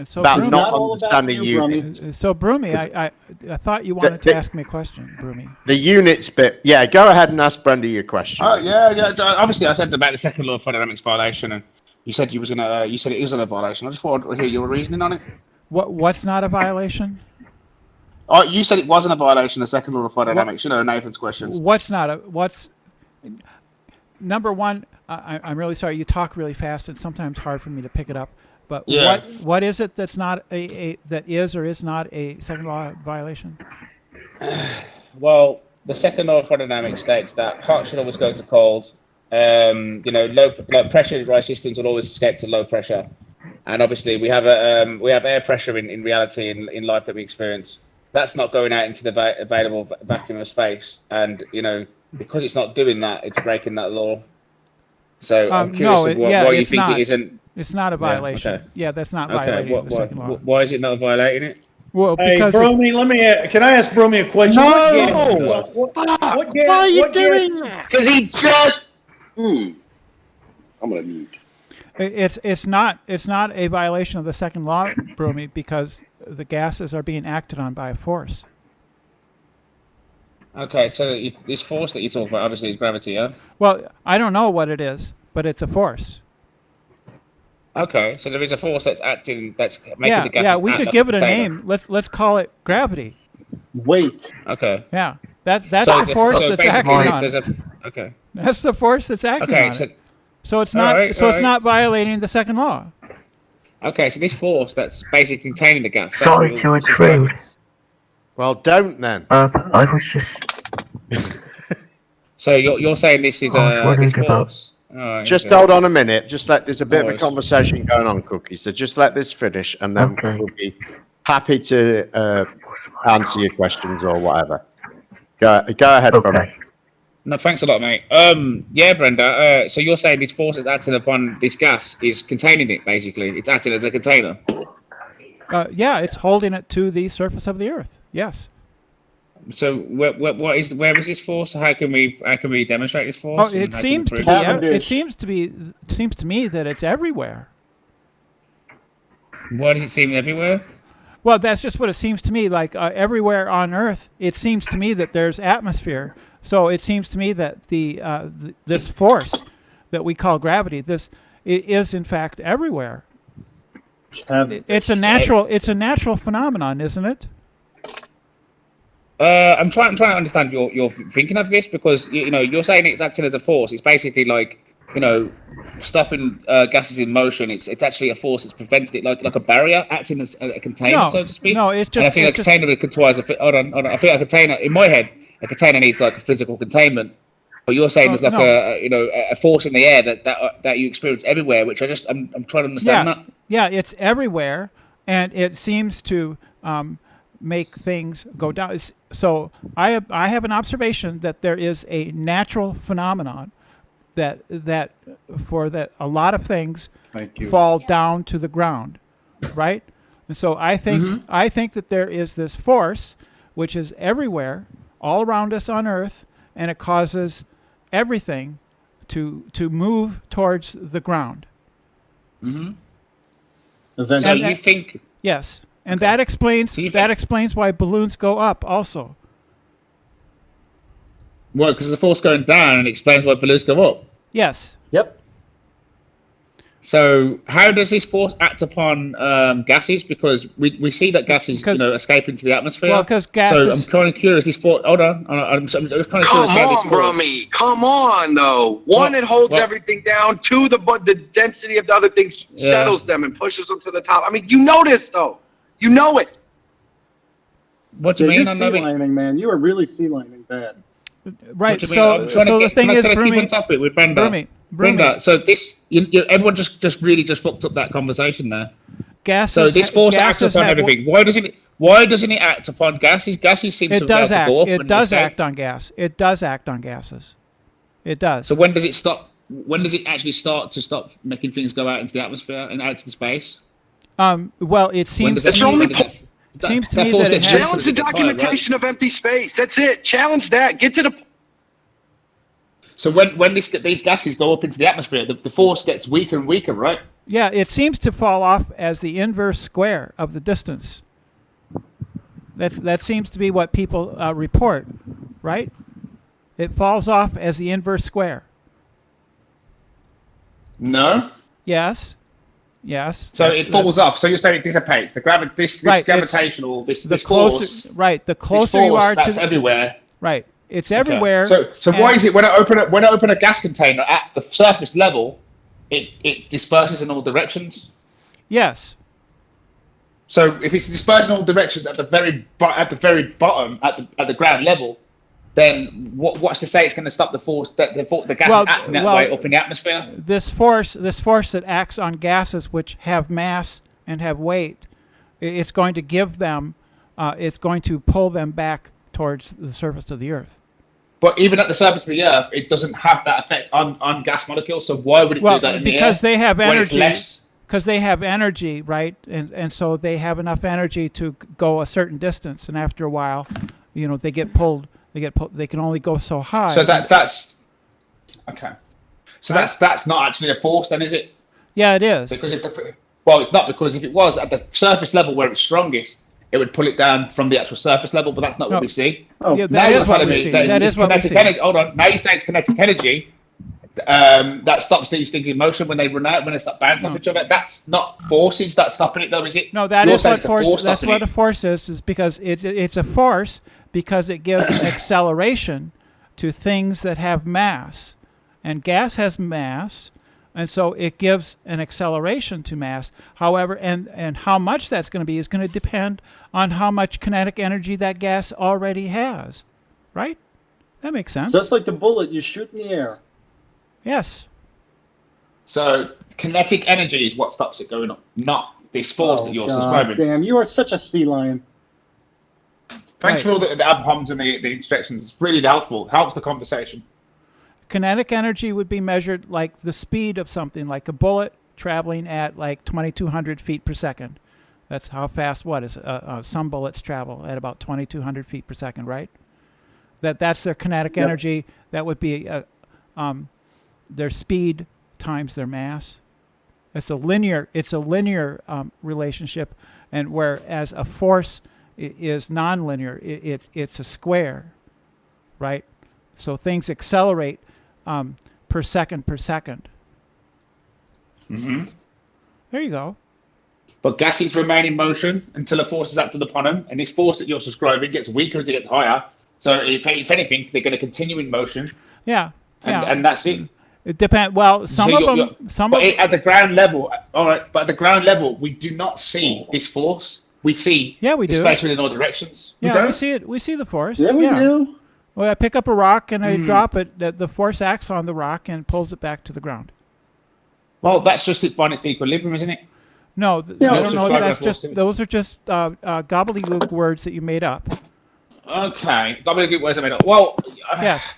So about Broomy, not understanding units. So Broomy, I thought you wanted to ask me a question, Broomy. The units bit. Yeah, go ahead and ask Brenda your question. Yeah. Obviously, I said about the second law of thermodynamics violation, and you said you was gonna. You said it isn't a violation. I just thought I'd hear your reasoning on it. What's not a violation? Oh, you said it wasn't a violation. The second law of thermodynamics. Nathan's questions. What's number one? I'm really sorry. You talk really fast, and sometimes hard for me to pick it up. But what is it that's not that is or is not a second law violation? Well, the second law of thermodynamics states that hot should always go to cold. Low pressure rise systems will always escape to low pressure, and obviously we have air pressure in reality in life that we experience. That's not going out into the available vacuum of space, and because it's not doing that, it's breaking that law. So I'm curious why you think it isn't. It's not a violation. Okay. Yeah, that's not violating the second law. Why is it not violating it? Well, because Broomy, can I ask Broomy a question? No! Why are you doing that? Because he just. I'm gonna mute. It's not a violation of the second law, Broomy, because the gases are being acted on by a force. Okay, so this force that you talk about obviously is gravity, yeah? Well, I don't know what it is, but it's a force. Okay, so there is a force that's acting, that's making the gases. Yeah, we could give it a name. Let's call it gravity. Weight. Okay. Yeah, that's the force that's acting on it. Okay. That's the force that's acting on it. So it's not. It's not violating the second law. Okay, so this force that's basically containing the gas. Sorry to intrude. Well, don't then. I was just. So you're saying this is this force? Oh, just hold on a minute. There's a bit of a conversation going on, Cookie. So just let this finish, and then we'll be happy to answer your questions or whatever. Go ahead, Brenda. No, thanks a lot, mate. Yeah, Brenda. So you're saying this force that's acting upon this gas is containing it, basically. It's acting as a container. Yeah, it's holding it to the surface of the Earth. Yes. So where is this force? How can we demonstrate this force? Oh, it seems to me that it's everywhere. Why does it seem everywhere? Well, that's just what it seems to me. Like everywhere on Earth, it seems to me that there's atmosphere. So it seems to me that this force that we call gravity, is in fact everywhere. It's a natural phenomenon, isn't it? I'm trying to understand your thinking of this, because you're saying it's acting as a force. It's basically like stopping gases in motion. It's actually a force that's preventing it, like a barrier acting as a container, so to speak. No, it's just. And I think a container requires hold on. I think a container, in my head, a container needs like a physical containment. But you're saying there's like a force in the air that you experience everywhere, which I'm trying to understand that. Yeah, it's everywhere, and it seems to make things go down. So I have an observation that there is a natural phenomenon that a lot of things fall down to the ground, right? And so I think that there is this force which is everywhere, all around us on Earth, and it causes everything to move towards the ground. Mm-hmm. So you think? Yes. And that explains why balloons go up also. Well, because the force going down, and explains why balloons go up. Yes. Yep. So how does this force act upon gases? Because we see that gases escape into the atmosphere. Well, because gases. So I'm kind of curious. This force. Hold on. I'm kind of curious. Come on, Broomy. Come on, though. One, it holds everything down. Two, the density of the other things settles them and pushes them to the top. I mean, you know this, though. You know it. What do you mean? You're sea lining, man. You are really sea lining bad. Right. So the thing is, Broomy, keep on topic with Brenda. Brenda. So this, everyone just really fucked up that conversation there. Gases. So this force acts upon everything. Why doesn't it act upon gases? Gases seem to be able to go up. It does act on gas. It does act on gases. It does. So when does it stop? When does it actually start making things go out into the atmosphere and out to the space? Well, it seems to me that it challenge the documentation of empty space. That's it. Challenge that. Get to the. So when these gases go up into the atmosphere, the force gets weaker and weaker, right? Yeah, it seems to fall off as the inverse square of the distance. That seems to be what people report, right? It falls off as the inverse square. No. Yes. Yes. So it falls off. So you're saying it dissipates. The this Right, gravitational, this the force. closer, right? The This closer you force are that's to everywhere. right, it's Okay. everywhere. So why is it when I open a gas container at the surface level, it disperses in all directions? Yes. So if it's dispersed in all directions at the very bottom at the ground level, then what's to say it's going to stop the force that the gas is acting that way up in the atmosphere? This force that acts on gases which have mass and have weight, it's going to give them, it's going to pull them back towards the surface of the Earth. But even at the surface of the Earth, it doesn't have that effect on gas molecules. So why would it do that in the air? Because they have energy. Less? Because they have energy, right? And so they have enough energy to go a certain distance, and after a while, they get pulled. They can only go so high. So that's okay. So that's not actually a force, then, is it? Yeah, it is. Because it's not, because if it was at the surface level where it's strongest, it would pull it down from the actual surface level. But that's not what we see. Oh, Yeah, Now that you're is what telling we me see. that That it's is what we kinetic see. energy. Hold on. Now you say it's kinetic energy. That stops these things in motion when they run out, when they stop bouncing off each other. That's not forces that's stopping it, though, is it? No, that You're is saying what it's a force. That's stopping what it. a force is because it's a force because it gives acceleration to things that have mass, and gas has mass, and so it gives an acceleration to mass. However, and how much that's going to be is going to depend on how much kinetic energy that gas already has, right? That makes sense. Just like the bullet you shoot in the air. Yes. So kinetic energy is what stops it going up, not this force that you're God subscribing. damn, you are such a sea lion. Thanks for all the ad-homs and the instructions. It's really helpful. Helps the conversation. Kinetic energy would be measured like the speed of something, like a bullet traveling at like 2,200 feet per second. That's how fast some bullets travel at about 2,200 feet per second, right? That's their kinetic Yep. energy. That would be their speed times their mass. It's a linear relationship, and whereas a force is nonlinear, it's a square, right? So things accelerate per second. Mm-hmm. There you go. But gases remain in motion until a force is acted upon them, and this force that you're subscribing gets weaker as it gets higher. So if anything, they're going to continue in motion. Yeah. And that's it. It depends. Well, some of them. At the ground level, all right. But at the ground level, we do not see this force. We see. Yeah, we do. Displacement in all directions. Yeah, we see it. We see the force. Yeah, we do. Well, I pick up a rock and I drop it. The force acts on the rock and pulls it back to the ground. Well, that's just it finding its equilibrium, isn't it? No, I don't know. Those are just gobbledygook words that you made up. Okay, gobbledygook words I made up. Well, yes.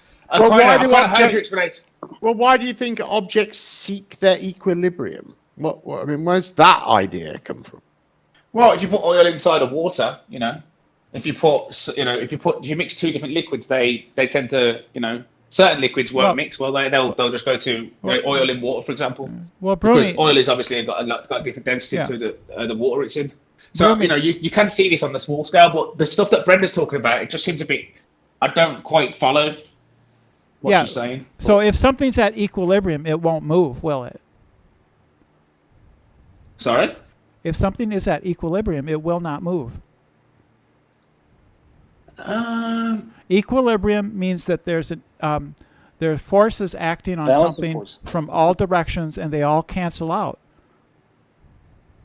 Why do you think objects seek their equilibrium? I mean, where's that idea come from? Well, if you put oil inside of water, if you mix two different liquids, they tend to, certain liquids won't mix. Well, they'll just go to oil in water, for example. Well, Broomy, because oil is obviously got a different density to the water it's in. So you can see this on the small scale, but the stuff that Brenda's talking about, it just seems a bit. I don't quite follow what she's saying. So if something's at equilibrium, it won't move, will it? Sorry? If something is at equilibrium, it will not move. Equilibrium means that there are forces acting on something from all directions, and they all cancel out.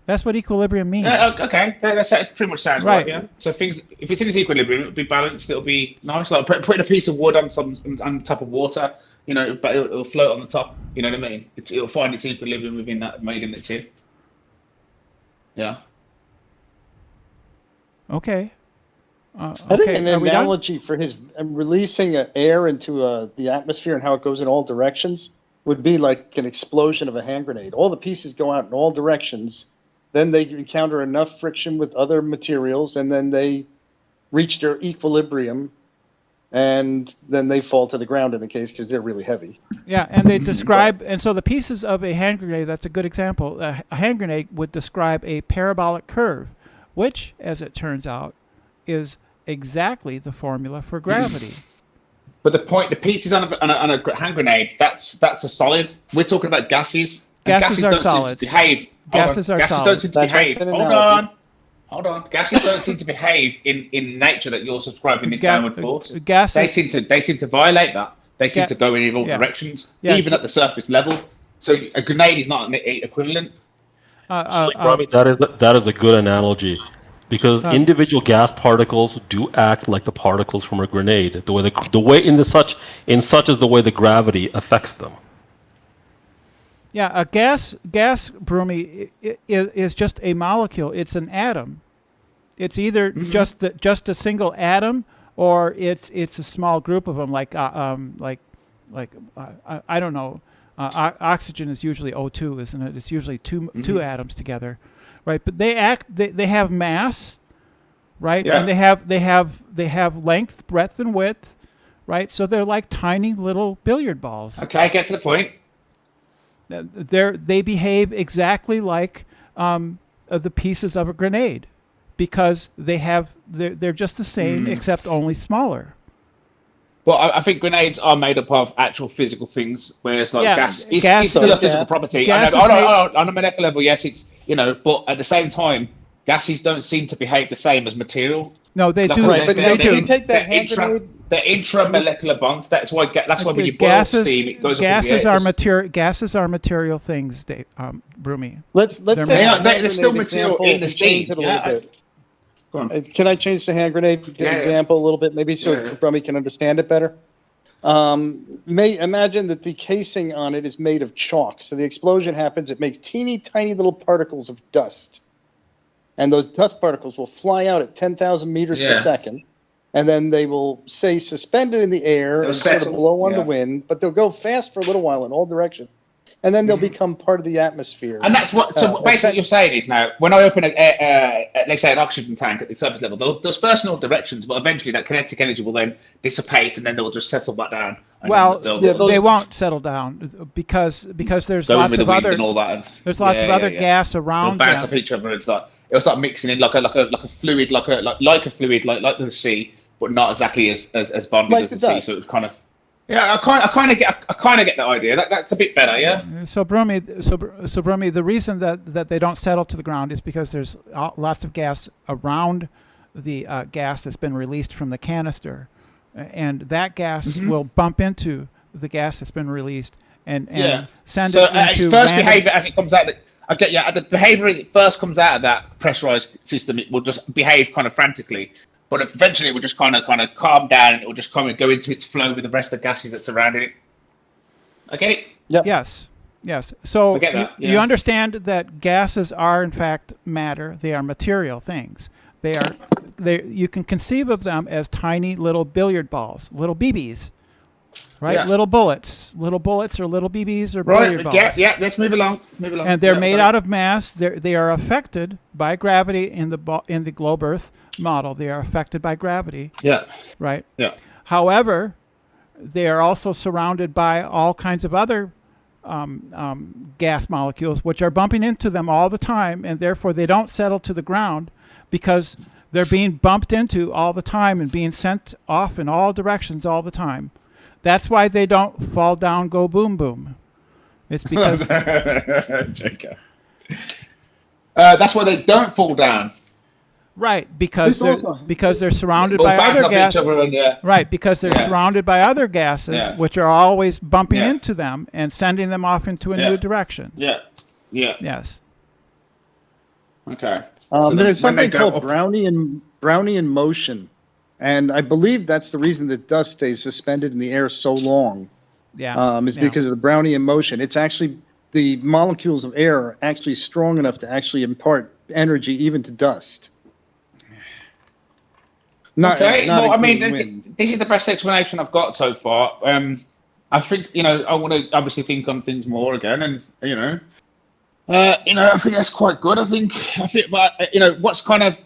That's what equilibrium means. Okay, that pretty much sounds right. Yeah. So if it's in its equilibrium, it'll be balanced. It'll be nice, like putting a piece of wood on top of water. But it'll float on the top. You know what I mean? It'll find its equilibrium within that medium it's in. Yeah. Okay. I think an analogy for his releasing air into the atmosphere and how it goes in all directions would be like an explosion of a hand grenade. All the pieces go out in all directions. Then they encounter enough friction with other materials, and then they reach their equilibrium, and then they fall to the ground in the case because they're really heavy. Yeah, and they describe, and so the pieces of a hand grenade, that's a good example. A hand grenade would describe a parabolic curve, which, as it turns out, is exactly the formula for gravity. But the pieces on a hand grenade, that's a solid. We're talking about gases. Gases are don't solids. seem to behave. Gases are gases solids. don't seem to behave. That's an Hold analogy. on. Gases don't seem to behave in nature that you're subscribing this downward force. Gases, They seem to violate that. They seem to go in all directions, even at the surface level. So a grenade is not an equivalent. That is a good analogy, because individual gas particles do act like the particles from a grenade. The way such as the way the gravity affects them. Yeah, a gas, Broomy, is just a molecule. It's an atom. It's either just a single atom, or it's a small group of them. Like I don't know. Oxygen is usually O2, isn't it? It's usually two atoms together, right? But they have mass, right? Yeah. And they have length, breadth, and width, right? So they're like tiny little billiard balls. Okay, get to the point. They behave exactly like the pieces of a grenade, because they're just the same except only smaller. Well, I think grenades are made up of actual physical things, whereas gas it's still a physical property. Gas on a molecular level, yes, it's but at the same time, gases don't seem to behave the same as material. No, they do. Right, but They do. you take that hand grenade. The intramolecular bonds. That's why when you boil gases, steam, it goes gases up are in the air. material. Gases are material things, Broomy. Let's take They're still material in the steam. Go on. Can I change the hand grenade example a little bit, maybe so Brummy can understand it better? Imagine that the casing on it is made of chalk. So the explosion happens, it makes teeny tiny little particles of dust. And those dust particles will fly out at 10,000 meters per second. And then they will say suspended in the air and sort of blow on the wind, but they'll go fast for a little while in all directions. And then they'll become part of the atmosphere. And that's what. So basically, what you're saying is now, when I open let's say an oxygen tank at the surface level, those first in all directions, but eventually that kinetic energy will then dissipate, and then they'll just settle back down. Well, they won't settle down because there's lots of other gas around bounce them. off each other. It'll start mixing in like a fluid, like a fluid, like the sea, but not exactly as bonded as the sea. So it's kind of. Yeah, I kind of get that idea. That's a bit better, yeah. So Broomy, the reason that they don't settle to the ground is because there's lots of gas around the gas that's been released from the canister, and that gas will bump into the gas that's been released and send it into. Its first behavior as it comes out. The behavior it first comes out of that pressurized system, it will just behave kind of frantically. But eventually, it will just kind of calm down, and it will just kind of go into its flow with the rest of the gases that surround it. I get it. Yep. Yes. So you understand that gases are in fact matter. They are material things. You can conceive of them as tiny little billiard balls, little BBs, right? Yeah. Little bullets or little BBs or billiard balls. Yeah. Let's move along. And they're made out of mass. They are affected by gravity in the globe Earth model. They are affected by gravity. Yeah. Right. Yeah. However, they are also surrounded by all kinds of other gas molecules, which are bumping into them all the time, and therefore they don't settle to the ground because they're being bumped into all the time and being sent off in all directions all the time. That's why they don't fall down, go boom, boom. It's because that's why they don't fall down. Right, because they're surrounded by other gases. Right, because they're surrounded by other gases, which are always bumping into them and sending them off into a new direction. Yeah. Yes. Okay. There's something called Brownian motion, and I believe that's the reason that dust stays suspended in the air so long. Because of the Brownian motion. It's actually the molecules of air are actually strong enough to actually impart energy even to dust. This is the best explanation I've got so far. I think I want to obviously think on things more again, and I think that's quite good. I think, but what's kind of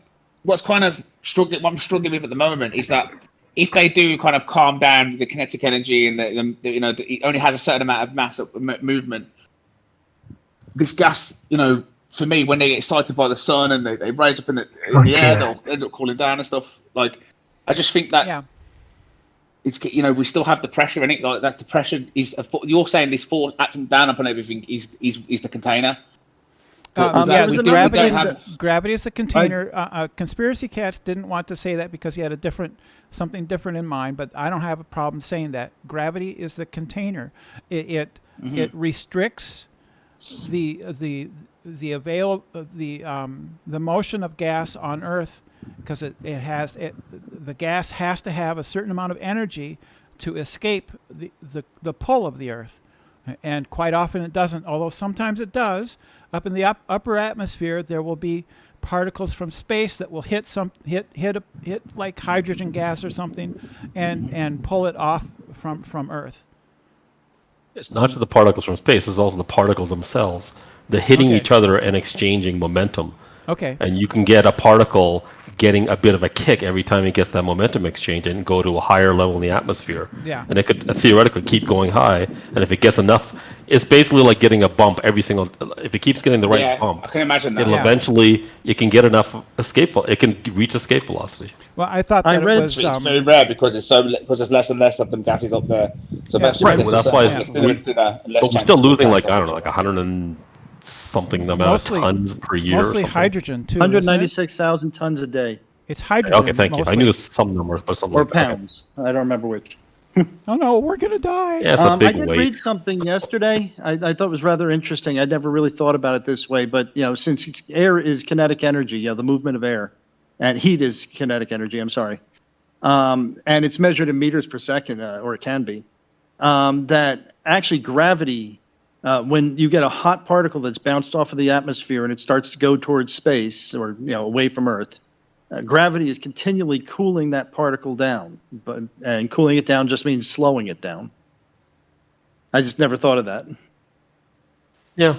struggling. What I'm struggling with at the moment is that if they do kind of calm down the kinetic energy and it only has a certain amount of mass movement, this gas, for me, when they get excited by the sun and they rise up in the air, they'll end up cooling down and stuff. Like, I just think that it's, we still have the pressure in it. Like that, the pressure is. You're saying this force acting down upon everything is the container. Gravity is the container. Conspiracy Cats didn't want to say that because he had something different in mind, but I don't have a problem saying that. Gravity is the container. It restricts the motion of gas on Earth, because the gas has to have a certain amount of energy to escape the pull of the Earth, and quite often it doesn't. Although sometimes it does. Up in the upper atmosphere, there will be particles from space that will hit like hydrogen gas or something, and pull it off from Earth. It's not just the particles from space; it's also the particles themselves. They're hitting each other and exchanging momentum. Okay. And you can get a particle getting a bit of a kick every time it gets that momentum exchange and go to a higher level in the atmosphere. Yeah. And it could theoretically keep going high. And if it gets enough, it's basically like getting a bump if it keeps getting the right bump. I can imagine that. It'll eventually, it can get enough it can reach escape velocity. Well, I thought that it's very rare because there's less and less of them gases up there. So that's why but we're still losing like 100 and something amount of tons per year. Mostly hydrogen too. 196,000 tons a day. It's hydrogen. Okay, thank you. I knew it was some number, but something or like that. pounds. I don't remember which. Oh no, we're gonna die. Yeah, it's a big I did weight. read something yesterday. I thought it was rather interesting. I'd never really thought about it this way, but since air is kinetic energy, the movement of air, and heat is kinetic energy. I'm sorry, and it's measured in meters per second, or it can be. That actually gravity. When you get a hot particle that's bounced off of the atmosphere and it starts to go towards space or away from Earth, gravity is continually cooling that particle down. And cooling it down just means slowing it down. I just never thought of that. Yeah,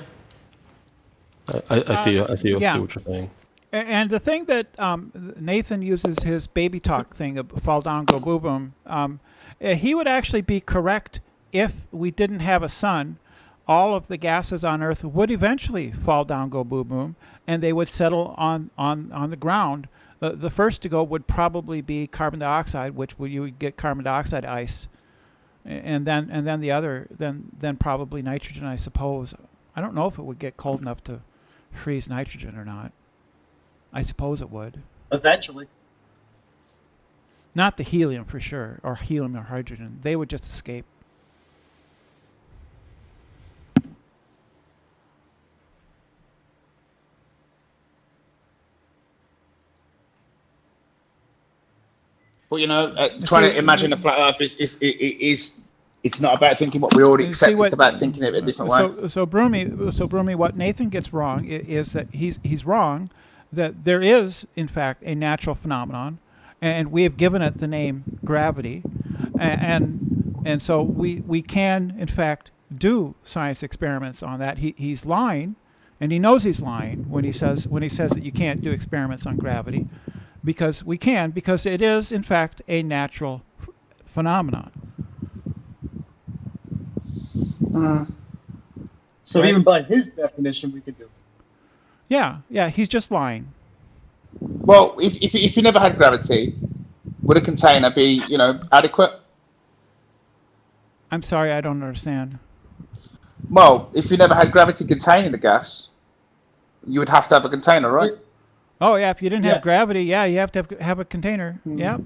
I see what you're saying. And the thing that Nathan uses his baby talk thing of fall down, go boom boom, he would actually be correct if we didn't have a sun. All of the gases on Earth would eventually fall down, go boom boom, and they would settle on the ground. The first to go would probably be carbon dioxide, which you would get carbon dioxide ice, and then the other, then probably nitrogen, I suppose. I don't know if it would get cold enough to freeze nitrogen or not. I suppose it would. Eventually. Not the helium for sure, or helium or hydrogen. They would just escape. But trying to imagine a flat Earth it's not about thinking what we already accept. It's about thinking it a different way. So Broomy, what Nathan gets wrong is that he's wrong that there is in fact a natural phenomenon, and we have given it the name gravity, and so we can in fact do science experiments on that. He's lying, and he knows he's lying when he says that you can't do experiments on gravity. Because it is, in fact, a natural phenomenon. So right? Even by his definition, we could do it. Yeah, he's just lying. Well, if you never had gravity, would a container be, adequate? I'm sorry, I don't understand. Well, if you never had gravity containing the gas, you would have to have a container, right? Oh yeah, if you didn't have gravity, you have to have a container. Yeah.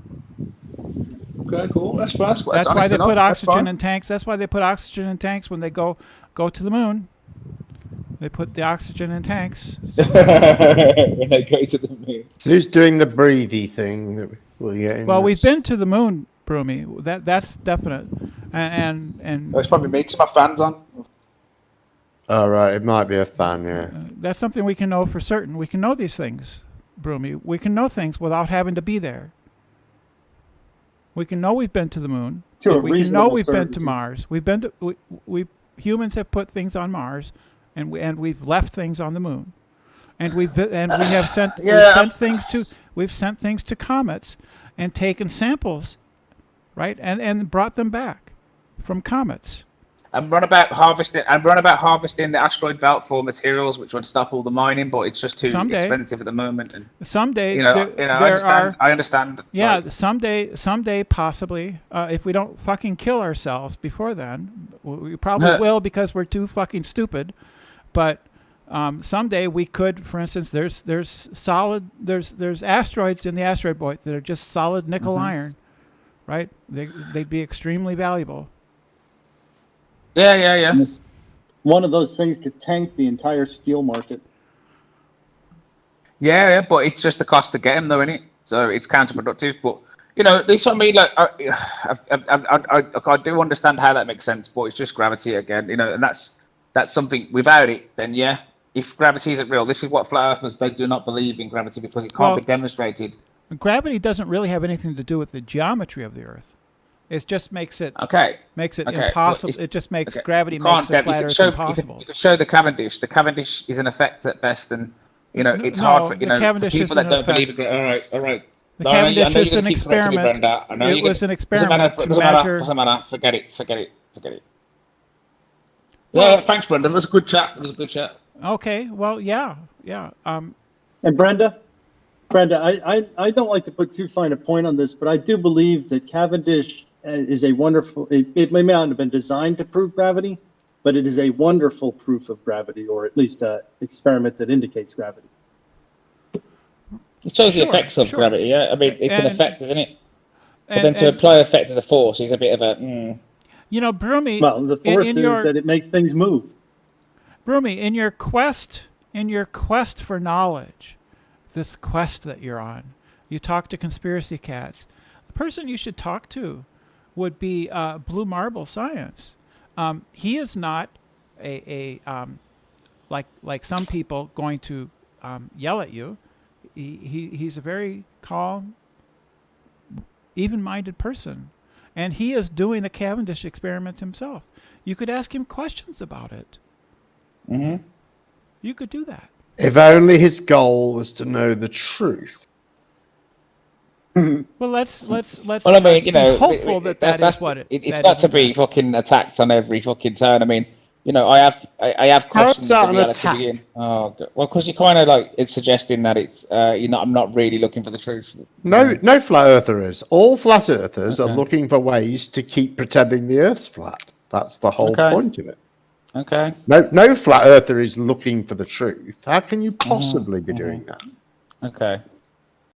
Okay, cool. That's why they put oxygen in tanks. That's why they put oxygen in tanks when they go to the moon. They put the oxygen in tanks. When they go to the moon. So who's doing the breathy thing that we're getting? Well, we've been to the moon, Broomy. That's definite. And it's probably me because my fan's on. Oh, right. It might be a fan, yeah. That's something we can know for certain. We can know these things, Broomy. We can know things without having to be there. We can know we've been to the moon. We can know we've been to Mars. We've been to we humans have put things on Mars, and we've left things on the moon, and we have sent things to comets, and taken samples right? And brought them back from comets. And run about harvesting the asteroid belt for materials, which would stop all the mining, but it's just too expensive at the moment. And someday, I understand. Yeah, someday, possibly, if we don't fucking kill ourselves before then, we probably will because we're too fucking stupid. But someday we could, for instance, there's asteroids in the asteroid belt that are just solid nickel iron, right? They'd be extremely valuable. Yeah. One of those things could tank the entire steel market. Yeah, but it's just the cost to get them, though, isn't it? So it's counterproductive. But this what I mean. Like, I do understand how that makes sense, but it's just gravity again. And that's something. Without it, then yeah, if gravity isn't real, this is what flat earthers, they do not believe in gravity because it can't be demonstrated. Gravity doesn't really have anything to do with the geometry of the Earth. It just makes it impossible. It just makes gravity makes the flat Earth impossible. You could show the Cavendish. The Cavendish is an effect at best, and it's hard for for people that don't believe it. All right. The Cavendish is an experiment. It was an experiment to measure. Doesn't matter. Forget it. Yeah, thanks, Brendan. It was a good chat. Okay. Well, yeah. And Brenda, I don't like to put too fine a point on this, but I do believe that Cavendish is a wonderful. It may not have been designed to prove gravity, but it is a wonderful proof of gravity, or at least an experiment that indicates gravity. It shows the effects of gravity. Yeah, I mean it's an effect, isn't it? But then to apply effect as a force is a bit of a. Broomy. Well, the force is that it makes things move. Broomy, in your quest for knowledge, this quest that you're on, you talk to conspiracy cats. The person you should talk to would be Blue Marble Science. He is not like some people going to yell at you. He's a very calm, even-minded person, and he is doing a Cavendish experiment himself. You could ask him questions about it. Mm-hmm. You could do that. If only his goal was to know the truth. Well, let's. Well, I mean, be hopeful that is what it. It's not to be fucking attacked on every fucking turn. I mean, I have questions. How's that an attack? Oh, God. Well, because you're kind of it's suggesting that it's I'm not really looking for the truth. No flat earthers. All flat earthers are looking for ways to keep pretending the Earth's flat. That's the whole point of it. Okay. No flat earther is looking for the truth. How can you possibly be doing that? Okay.